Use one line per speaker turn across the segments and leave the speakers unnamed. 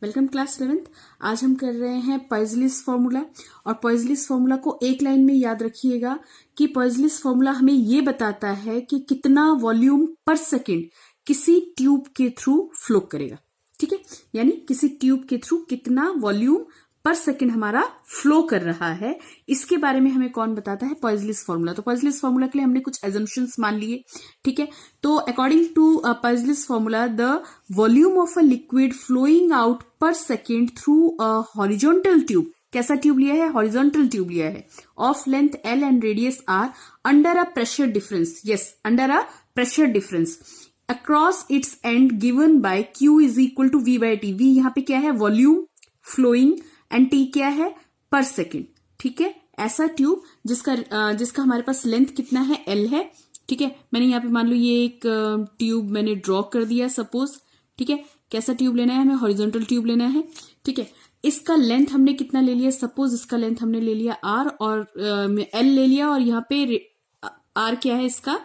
Welcome class 11th। आज हम कर रहे हैं पॉइजलिस फॉर्मूला। और पॉइजलिस फॉर्मूला को एक लाइन में याद रखिएगा कि पॉइजलिस फॉर्मूला हमें ये बताता है कि कितना वॉल्यूम पर सेकेंड किसी ट्यूब के थ्रू फ्लो करेगा। ठीक है, यानी किसी ट्यूब के थ्रू कितना वॉल्यूम पर सेकेंड हमारा फ्लो कर रहा है, इसके बारे में हमें कौन बताता है? पॉइजलिस फॉर्मूला। तो पॉइजलिस फॉर्मूला के लिए हमने कुछ एजम्पशंस मान लिए। ठीक है, तो according to Poiseuille's formula the volume of a liquid flowing out per second through a horizontal tube, कैसा ट्यूब लिया है? हॉरिजॉन्टल ट्यूब लिया है, of length L and radius R, under a pressure difference, yes under a pressure difference across its end given by Q is equal to V by T। V यहाँ पे क्या है? Volume flowing, and T क्या है? पर second. ठीक है, ऐसा ट्यूब जिसका हमारे पास लेंथ कितना है? L है। ठीक है, मैंने यहाँ पे मान लो ये एक ट्यूब मैंने ड्रॉ कर दिया सपोज। ठीक है, कैसा ट्यूब लेना है हमें? हॉरिजॉन्टल ट्यूब लेना है। ठीक है, इसका लेंथ हमने कितना ले लिया? सपोज इसका लेंथ हमने ले लिया R और L ले लिया, और यहाँ पे R क्या है? इसका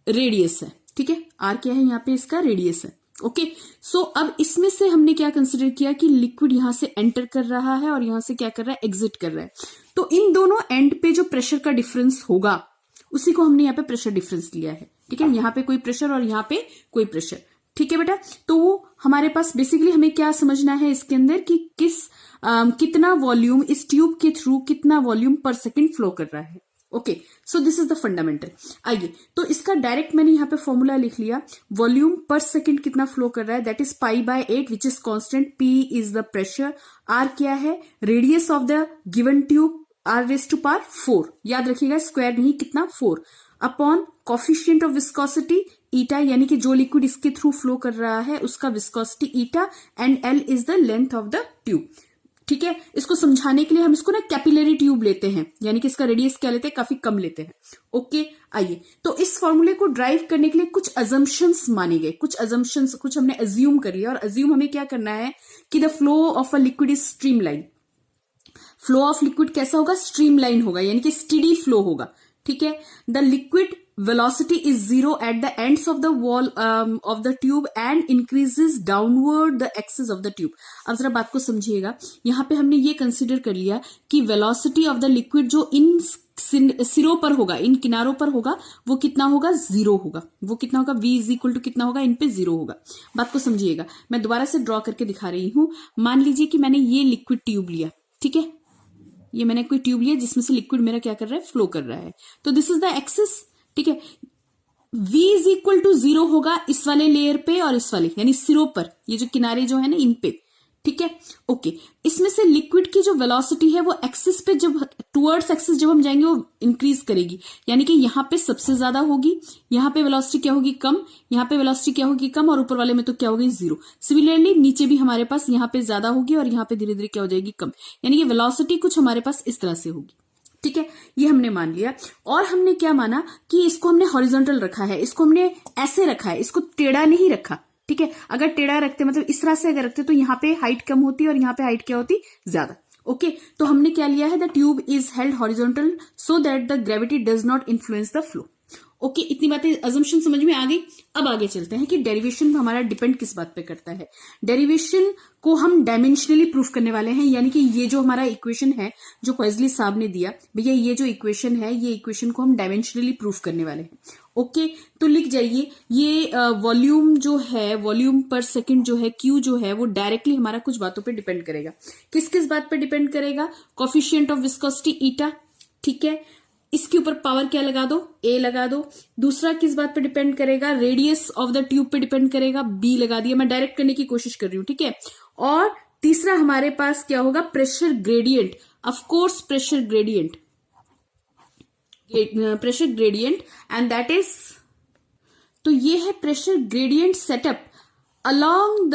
रेडियस है। ठीक है, R क्या है? यहाँ पे इसका रेडियस है। ओके, सो अब इसमें से हमने क्या कंसिडर किया कि लिक्विड यहां से एंटर कर रहा है और यहां से क्या कर रहा है? एग्जिट कर रहा है। तो इन दोनों एंड पे जो प्रेशर का डिफरेंस होगा उसी को हमने यहाँ पे प्रेशर डिफरेंस लिया है। ठीक है, यहाँ पे कोई प्रेशर और यहाँ पे कोई प्रेशर। ठीक है बेटा, तो वो हमारे पास बेसिकली हमें क्या समझना है इसके अंदर कि कितना वॉल्यूम इस ट्यूब के थ्रू कितना वॉल्यूम पर सेकेंड फ्लो कर रहा है। Okay, so this is the fundamental. आइए, तो इसका डायरेक्ट मैंने यहाँ पे फॉर्मूला लिख लिया। वॉल्यूम पर सेकेंड कितना फ्लो कर रहा है? That is pi by 8 which is constant. P is the pressure, R क्या है? Radius of the given tube, R raise to power 4, याद रखिएगा स्क्वायर नहीं, कितना? 4 upon coefficient of viscosity eta, यानी कि जो लिक्विड इसके थ्रू फ्लो कर रहा है उसका viscosity eta, and L is the length of the tube. ठीक है, इसको समझाने के लिए हम इसको ना कैपिलरी ट्यूब लेते हैं, यानी कि इसका रेडियस क्या लेते हैं? काफी कम लेते हैं। ओके, आइए, तो इस फॉर्मूले को ड्राइव करने के लिए कुछ अजम्पशंस माने गए, कुछ हमने अज्यूम कर लिया। और अज्यूम हमें क्या करना है कि the flow of a liquid is streamline. Flow of liquid कैसा होगा? स्ट्रीमलाइन होगा, यानी कि स्टेडी फ्लो होगा। ठीक है, the liquid velocity is zero at the ends of the wall of the tube and increases downward the axis of the tube। अब जरा बात को समझिएगा, यहाँ पे हमने ये कंसिडर कर लिया कि velocity of the liquid जो इन सिरों पर होगा, इन किनारों पर होगा, वो कितना होगा? 0 होगा। वो कितना होगा? V इज इक्वल टू कितना होगा? इन पे 0 होगा। बात को समझिएगा, मैं दोबारा से ड्रॉ करके दिखा रही हूं। मान लीजिए कि मैंने ये लिक्विड ट्यूब लिया। ठीक है, ये मैंने कोई ट्यूब लिया जिसमें से लिक्विड मेरा क्या कर रहा है? फ्लो कर रहा है। तो दिस इज द एक्सिस। ठीक है, V इज इक्वल टू 0 होगा इस वाले लेयर पे और इस वाले, यानी सिरों पर, ये जो किनारे जो है ना इन पे। ठीक है, ओके, इसमें से लिक्विड की जो वेलोसिटी है वो एक्सिस पे, जब टुवर्ड्स एक्सिस जब हम जाएंगे वो इंक्रीज करेगी, यानी कि यहाँ पे सबसे ज्यादा होगी, यहाँ पे वेलोसिटी क्या होगी? कम, यहाँ पे वेलोसिटी क्या होगी? कम, और ऊपर वाले में तो क्या होगी? 0। सिमिलरली नीचे भी हमारे पास यहाँ पे ज्यादा होगी और यहाँ पे धीरे धीरे क्या हो जाएगी? कम, यानी कि वेलोसिटी कुछ हमारे पास इस तरह से होगी। ठीक है, ये हमने मान लिया। और हमने क्या माना कि इसको हमने हॉरिजॉन्टल रखा है, इसको हमने ऐसे रखा है, इसको टेढ़ा नहीं रखा। ठीक है, अगर टेढ़ा रखते मतलब इस तरह से अगर रखते तो यहाँ पे हाइट कम होती और यहाँ पे हाइट क्या होती? ज्यादा। ओके, तो हमने क्या लिया है? The tube is held horizontal so that the gravity does not influence the flow. Okay, इतनी बातें अजम्पशन समझ में आ गई। अब आगे चलते हैं कि डेरिवेशन हमारा डिपेंड किस बात पे करता है। डेरिवेशन को हम डायमेंशनली प्रूफ करने वाले हैं, यानी कि ये जो हमारा इक्वेशन है जो पॉइजली साहब ने दिया, भैया ये जो इक्वेशन है ये इक्वेशन को हम डायमेंशनली प्रूफ करने वाले हैं। ओके, तो लिख जाइए, ये वॉल्यूम जो है, वॉल्यूम पर सेकेंड जो है, Q जो है, वो डायरेक्टली हमारा कुछ बातों पे डिपेंड करेगा। किस किस बात पे डिपेंड करेगा? कोफिशिएंट ऑफ विस्कोसिटी ईटा। ठीक है, इसके ऊपर पावर क्या लगा दो? A लगा दो। दूसरा किस बात पे डिपेंड करेगा? रेडियस ऑफ द ट्यूब पे डिपेंड करेगा, B लगा दिया। मैं डायरेक्ट करने की कोशिश कर रही हूं। ठीक है, और तीसरा हमारे पास क्या होगा? Pressure gradient. Of course pressure gradient, and that is, तो ये है pressure gradient setup along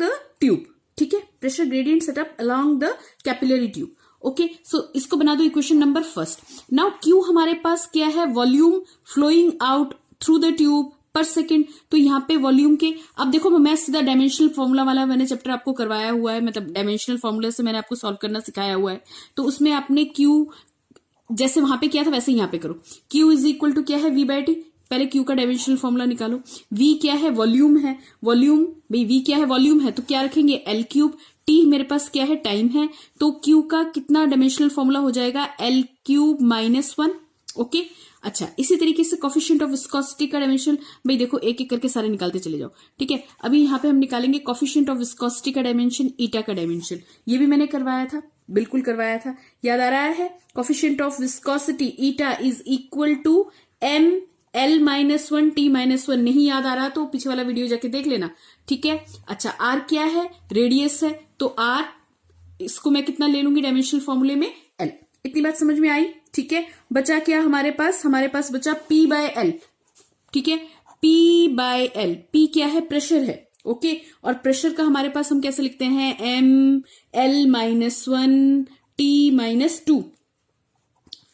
the tube. ठीक है, pressure gradient setup along the capillary tube. Okay, so इसको बना दो equation number first. Now Q हमारे पास क्या है? Volume flowing out through the tube per second. तो यहाँ पे वॉल्यूम के, अब देखो मैं सीधा डायमेंशनल फॉर्मूला वाला मैंने चैप्टर आपको करवाया हुआ है, मतलब डायमेंशनल फॉर्मूला से मैंने आपको सॉल्व करना सिखाया हुआ है। तो उसमें आपने Q जैसे वहां पे किया था वैसे यहाँ पे करो। Q इज इक्वल टू क्या है? V by T। पहले क्यू का डायमेंशनल फॉर्मूला निकालो। वी क्या है, वॉल्यूम है, वॉल्यूम भाई वी क्या है, वॉल्यूम है, तो क्या रखेंगे एल क्यूब। टी मेरे पास क्या है, टाइम है, तो क्यू का कितना डायमेंशनल फॉर्मूला हो जाएगा, एल क्यूब -1। ओके, अच्छा इसी तरीके से कोफिशिएंट ऑफ विस्कोसिटी का डायमेंशन, भाई देखो एक एक करके सारे निकालते चले जाओ। ठीक है, अभी यहाँ पे हम निकालेंगे कोफिशिएंट ऑफ विस्कोसिटी का डायमेंशन, ईटा का डायमेंशन। ये भी मैंने करवाया था, बिल्कुल करवाया था, याद आ रहा है। Coefficient of viscosity eta is equal to M L -1 T -1। नहीं याद आ रहा तो पीछे वाला वीडियो जाके देख लेना। ठीक है, अच्छा R क्या है, रेडियस है, तो R इसको मैं कितना ले लूंगी डायमेंशनल फॉर्मूले में, L। इतनी बात समझ में आई। ठीक है, बचा क्या हमारे पास बचा P/L। ठीक है, P/L, P क्या है, प्रेशर है। ओके, और प्रेशर का हमारे पास हम कैसे लिखते हैं, M L -1 T -2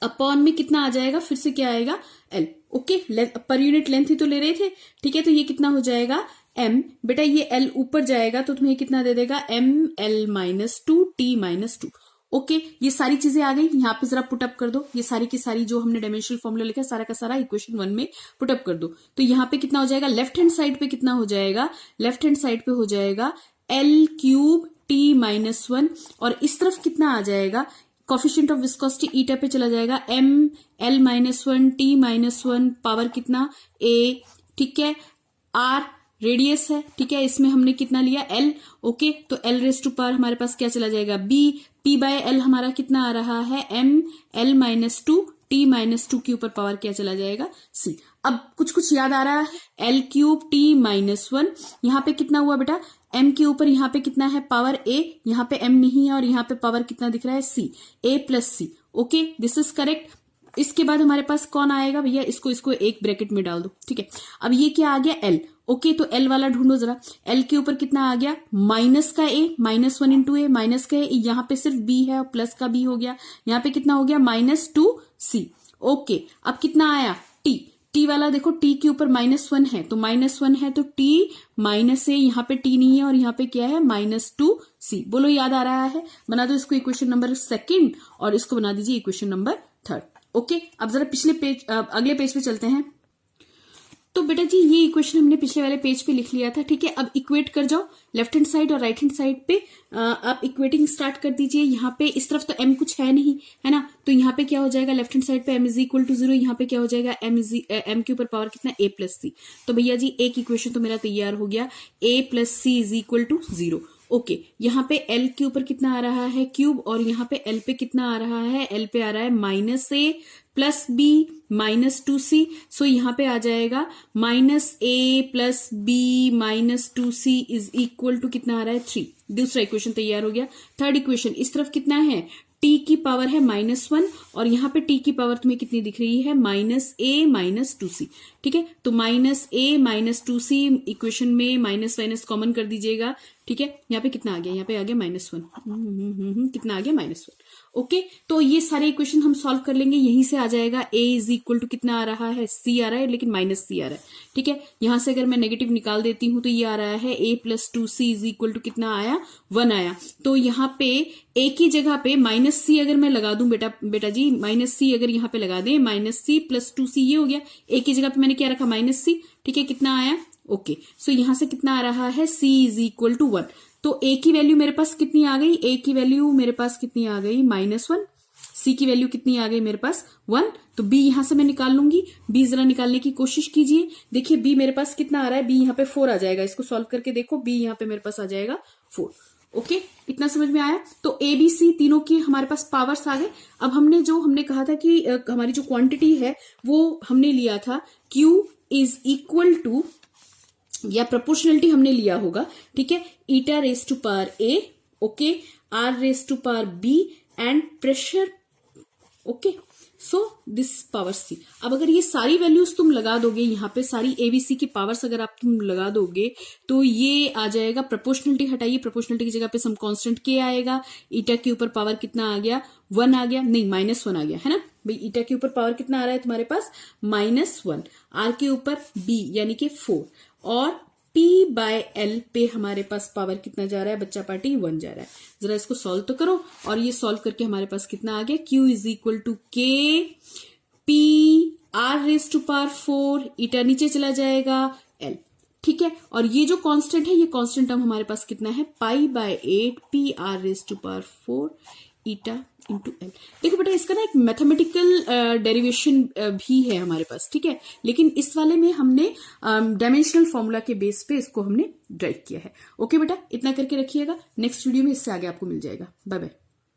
अपॉन में कितना आ जाएगा, फिर से क्या आएगा, L। Okay, per unit length ही तो ले रहे थे। ठीक है, तो ये कितना हो जाएगा, M, बेटा ये L ऊपर जाएगा तो तुम्हें कितना दे देगा, ML -2 T -2। ओके, ये सारी चीजें आ गई। यहाँ पे जरा पुटअप कर दो, ये सारी की सारी जो हमने डायमेंशनल फॉर्मूला लिखा सारा का सारा इक्वेशन 1 में पुटअप कर दो। तो यहाँ पे कितना हो जाएगा, लेफ्ट हैंड साइड पे कितना हो जाएगा, लेफ्ट हैंड साइड पे हो जाएगा L क्यूब T -1, और इस तरफ कितना आ जाएगा, कोफिशिएंट ऑफ विस्कोसिटी ईटा पे चला जाएगा, M L -1 T -1 पावर कितना, A। ठीक है, R रेडियस है। ठीक है, इसमें हमने कितना लिया, L। ओके, तो L रेज टू पावर हमारे पास क्या चला जाएगा, B। P/L हमारा कितना आ रहा है, M L -2 T -2 के ऊपर पावर क्या चला जाएगा, C। अब कुछ याद आ रहा है, L क्यूब T -1, यहाँ पे कितना हुआ बेटा, M के ऊपर यहाँ पे कितना है, पावर A, यहाँ पे M नहीं है, और यहाँ पे पावर कितना दिख रहा है, C, A + C। Okay, this is correct. इसके बाद हमारे पास कौन आएगा भैया, इसको एक ब्रैकेट में डाल दो। ठीक है, अब ये क्या आ गया, L। ओके, तो L वाला ढूंढो जरा। L के ऊपर कितना आ गया, माइनस का A, -1 × A, माइनस का A, यहाँ पे सिर्फ B है और प्लस का B हो गया, यहाँ पे कितना हो गया, -2C। ओके, अब कितना आया, T वाला देखो, T के ऊपर -1 है, तो -1 है तो T -A, यहाँ पे T नहीं है और यहाँ पे क्या है, -2C। बोलो याद आ रहा है, बना दो इसको इक्वेशन नंबर 2 और इसको बना दीजिए इक्वेशन नंबर 3। ओके, अब जरा अगले पेज पे चलते हैं। तो बेटा जी ये इक्वेशन हमने पिछले वाले पेज पे लिख लिया था। ठीक है, अब इक्वेट कर जाओ, लेफ्ट हैंड साइड और राइट हैंड साइड पे आप इक्वेटिंग स्टार्ट कर दीजिए। यहाँ पे इस तरफ तो m कुछ है नहीं, है ना, तो यहाँ पे क्या हो जाएगा, लेफ्ट हैंड साइड पे m = 0, यहाँ पे क्या हो जाएगा, m के ऊपर पावर कितना, a + c। तो भैया जी एक इक्वेशन तो मेरा तैयार हो गया, a + c = 0। ओके, यहाँ पे L के ऊपर कितना आ रहा है, क्यूब, और यहाँ पे L पे कितना आ रहा है, L पे आ रहा है -A + B -2C। सो यहाँ पे आ जाएगा -A + B -2C = कितना आ रहा है, 3। दूसरा इक्वेशन तैयार हो गया। थर्ड इक्वेशन, इस तरफ कितना है, T की पावर है -1, और यहाँ पे T की पावर तुम्हें कितनी दिख रही है, -A -2C। ठीक है, तो -A -2C इक्वेशन में माइनस कॉमन कर दीजिएगा। ठीक है, यहाँ पे कितना आ गया, यहाँ पे आ गया -1, कितना आ गया, -1। ओके, तो ये सारे इक्वेशन हम सॉल्व कर लेंगे, यहीं से आ जाएगा A = कितना आ रहा है, C आ रहा है, लेकिन -C आ रहा है। ठीक है, यहां से अगर मैं नेगेटिव निकाल देती हूं तो ये आ रहा है A + 2C = कितना आया, 1 आया। तो यहाँ पे A की जगह पे -C अगर मैं लगा दूं, बेटा जी -C अगर यहाँ पे लगा दें, -C + 2C ये हो गया। A की जगह पे मैंने क्या रखा, -C। ठीक है, कितना आया, ओके, सो यहां से कितना आ रहा है, C = 1। तो A की वैल्यू मेरे पास कितनी आ गई, A की वैल्यू मेरे पास कितनी आ गई, -1। C की वैल्यू कितनी आ गई मेरे पास, 1। तो B यहां से मैं निकाल लूंगी। B जरा निकालने की कोशिश कीजिए। देखिए B मेरे पास कितना आ रहा है, B यहाँ पे 4 आ जाएगा। इसको सॉल्व करके देखो, B यहाँ पे मेरे पास आ जाएगा 4। ओके, इतना समझ में आया। तो A B C तीनों की हमारे पास पावर्स आ गए। अब हमने कहा था कि हमारी जो क्वांटिटी है वो हमने लिया था Q = या प्रोपोर्शनलिटी हमने लिया होगा। ठीक है, eta raise to power A, okay, R raise to power B and pressure. Okay, so this power C। अब अगर ये सारी वैल्यूज तुम लगा दोगे, यहाँ पे सारी ABC की पावर्स अगर आप तुम लगा दोगे तो ये आ जाएगा, प्रोपोर्शनलिटी हटाइए, प्रोपोर्शनलिटी की जगह पे सम कांस्टेंट K आएगा। ईटा के ऊपर पावर कितना आ गया, 1 आ गया, नहीं -1 आ गया, है ना भाई। ईटा के ऊपर पावर कितना आ रहा है तुम्हारे पास, -1। R के ऊपर B यानी कि 4, और P/L पे हमारे पास पावर कितना जा रहा है, बच्चा पार्टी 1 जा रहा है। जरा इसको सॉल्व तो करो, और ये सॉल्व करके हमारे पास कितना आ गया, Q = K P R raise to power 4, eta नीचे चला जाएगा, एल। ठीक है, और ये जो कांस्टेंट है, ये कांस्टेंट टर्म हमारे पास कितना है, pi by 8 P R raise to power 4 eta into L. देखो बेटा, इसका ना एक मैथमेटिकल डेरिवेशन भी है हमारे पास, ठीक है, लेकिन इस वाले में हमने डायमेंशनल फॉर्मूला के बेस पे इसको हमने ड्राइव किया है। ओके बेटा, इतना करके रखिएगा, नेक्स्ट वीडियो में इससे आगे आपको मिल जाएगा। Bye bye.